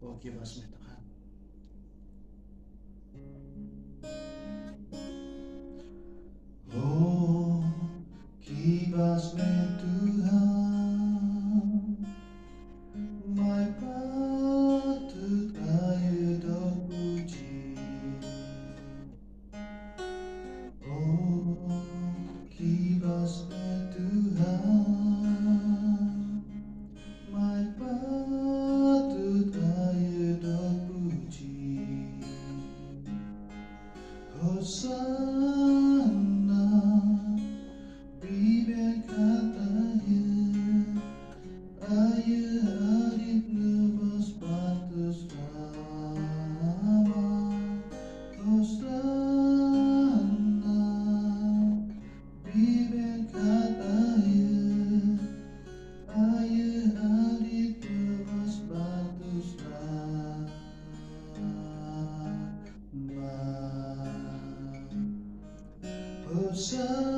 Oh kibas Tuhan. Oh kibas Tuhan, my patut kayu dan puji. Oh kibas Tuhan, my patut kayu dan puji. Hosanna bibir katanya, ayah adik nebas patus nama. Hosanna bibir katanya, ayah adik nebas patus nama. Hosanna